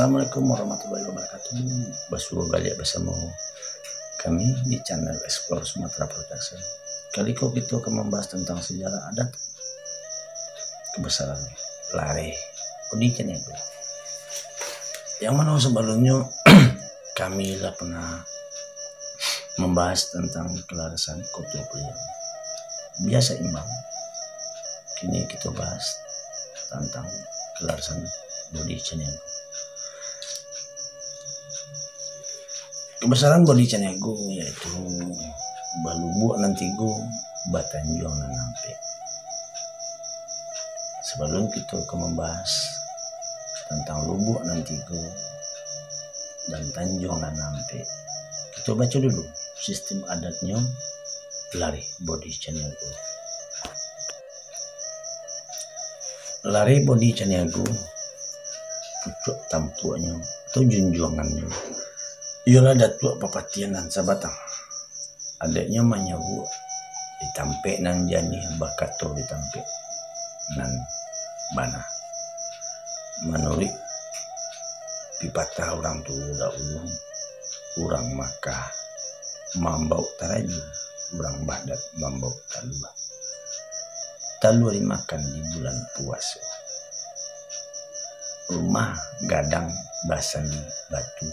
Assalamualaikum warahmatullahi wabarakatuh. Bersuara balik bersama kami di channel Explore Sumatera Production. Kali ini kita akan membahas tentang sejarah adat kebesaran Lare Bodi Caniago. Yang mana sebelumnya kami lah pernah membahas tentang kelarasan Koto Priang biasa imbang. Kini kita bahas tentang kelarasan Bodi Caniago. Kebesaran Bodi Caniago yaitu Balubuk Nantigo Batanjuang Nanampe. Sebelum kita akan membahas tentang Lubuk Nantigo dan Tanjung Nanampe, kita baca dulu sistem adatnya Lare Bodi Caniago. Lare Bodi Caniago pucuk tampuknya atau junjungannya ialah datuk papatian dan sabatang. Adanya manyawu ditampe nan jani bakato ditampe nan bana. Menurut pipatah orang tua ulung, orang Makkah mambau taraju, orang Baghdad mambau talua. Talua dimakan di bulan puasa. Rumah gadang basani batu,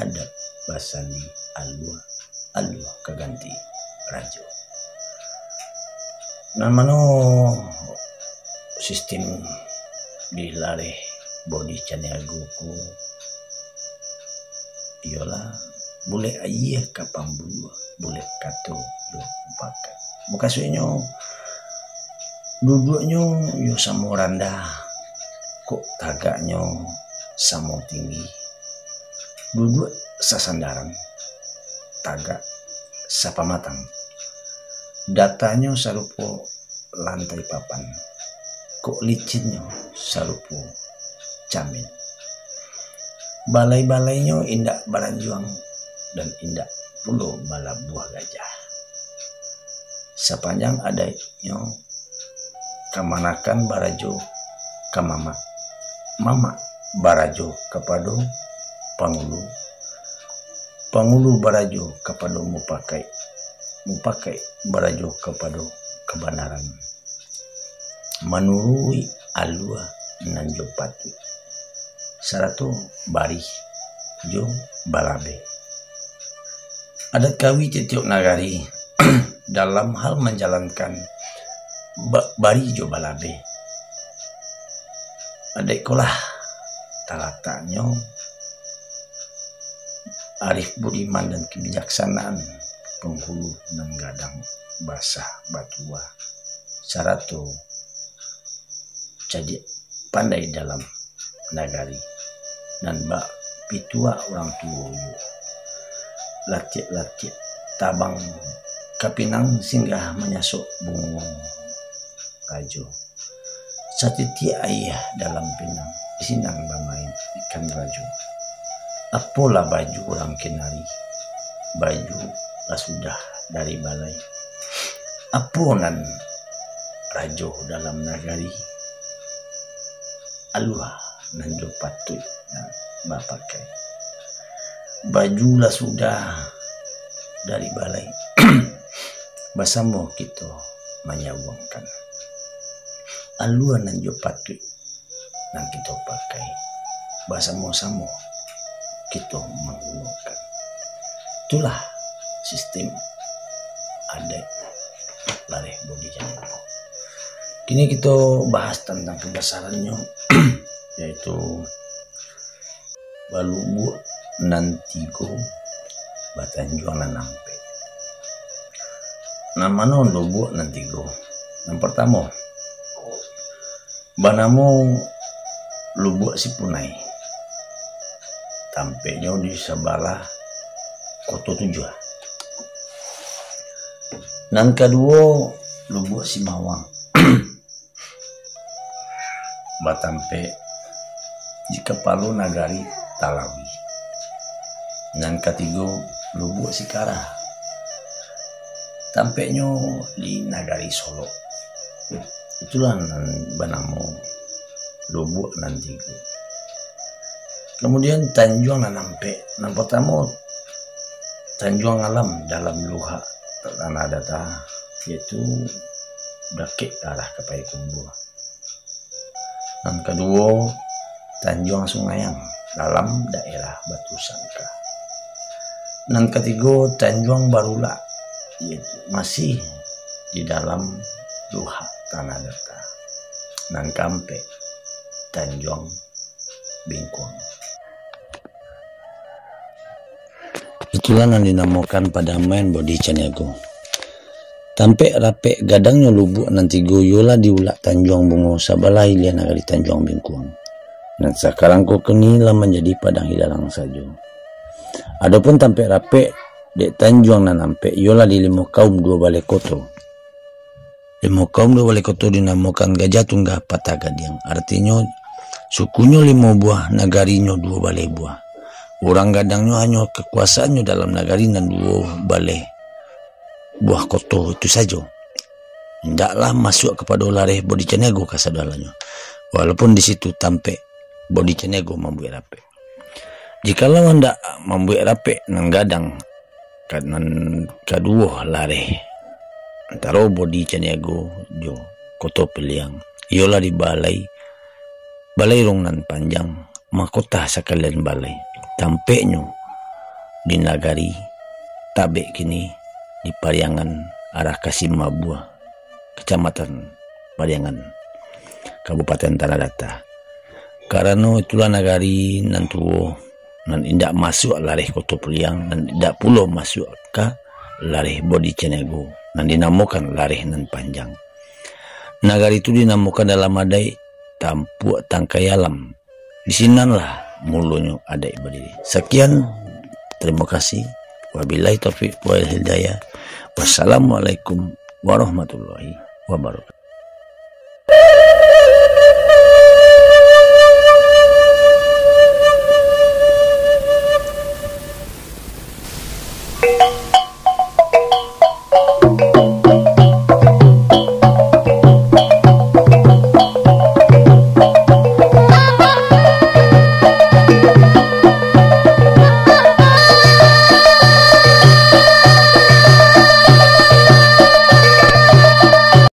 adat basani alua, alua keganti rajo. Namanya sistem di Lare Bodi Caniago ku ialah boleh ayah kapan bulu, boleh kato yo pakai. Mukasnya duduknya yo samo rendah, kok tagaknya samo tinggi. Duduk sasandaran, tagak sapamatang. Datanya sarupo lantai papan, kok licinnya sarupo camin. Balai-balainya indak baranjuang dan indak pulau bala buah gajah. Sepanjang adanya kamanakan barajo kamama, mama barajo kepada pangulu, pangulu barajo kepada mupakai, mupakai barajo kepada kebenaran. Menurui alua nanjo patu saratu bari jo balabe. Adat kawi tetiok nagari dalam hal menjalankan bari jo balabe. Adat kolah talatanyo arif budiman dan kebijaksanaan penghulu nenggadang basah batua saratu jadi pandai dalam nagari dan bak pitua orang tua latiak tabang kapinang singgah menyasuk bungong rajo satiti ayah dalam pinang sinang bermain ikan rajo. Apalah baju orang kenari, baju lah sudah dari balai. Aponan rajo dalam nagari, alua nanjo patut dan bapakai. Baju lah sudah dari balai. Basamo kita menyawangkan. Alua nanjo patut dan kita pakai. Basamo-samo kita menggunakan. Itulah sistem adat Lare Bodi Caniago. Kini kita bahas tentang kebesarannya yaitu Balubuk Nantigo Batanjuang Nanampe. Namanya Lubuk Nantigo. Yang pertama, banamu Lubuk Sipunai. Tampeknya di sebelah Koto Tujuh. Dan kedua Lubuk Simawang. Batampe jika Palu Nagari Talawi. Dan ketiga Lubuk Sikara. Tampeknya di Nagari Solo. Itulah banamu Lubuk Nantigo. Kemudian Tanjuang nampe. Yang pertama Tanjuang alam dalam luha tanah data yaitu dakik arah ke Payakumbuh. Yang kedua Tanjuang Sungayang dalam daerah Batu Sangka. Yang ketiga Tanjuang Barula yaitu masih di dalam luha tanah data. Yang keempat Tanjuang Bingkuang. Itulah yang dinamakan pada main bodi Caniago. Tampe rape gadangnya lubuk nanti goyola diulak Tanjuang Bungo sabalai lian agari Tanjuang Bingkuang. Dan sekarang kau kenila menjadi padang hidalang saja. Adapun tampe rape dek Tanjuang nanampe yola di limo kaum dua balai koto. Limo kaum dua balai koto dinamakan Gajah Tunggah Patagadiang. Artinya sukunya 5 buah, nagarinya 2 balai buah. Orang gadangnya hanya kekuasaannya dalam nagari dan 2 balai buah koto itu saja. Tidaklah masuk kepada lareh bodi Caniago kasadalanya. Walaupun di situ tampe bodi Caniago membuat rape. Jikalau anda membuat rape nang gadang kanan kedua lareh antara bodi Caniago jo koto Peliang iola di balai rongnan panjang mahkota sekalian balai tampeknya di nagari tabe kini di Pariangan arah Kasimabua kecamatan Pariangan Kabupaten Tanah Datar. Karena itulah nagari nantuo nan indak masuk lareh koto Peliang dan indak pula masuk ke lareh bodi Caniago nan dinamakan lareh nan panjang. Nagari itu dinamakan dalam adai Tampuk Tangkai Alam. Di sinilah mulanya adai berdiri. Sekian, terima kasih. Wabillahi taufiq wal hidayah. Wassalamualaikum warahmatullahi wabarakatuh.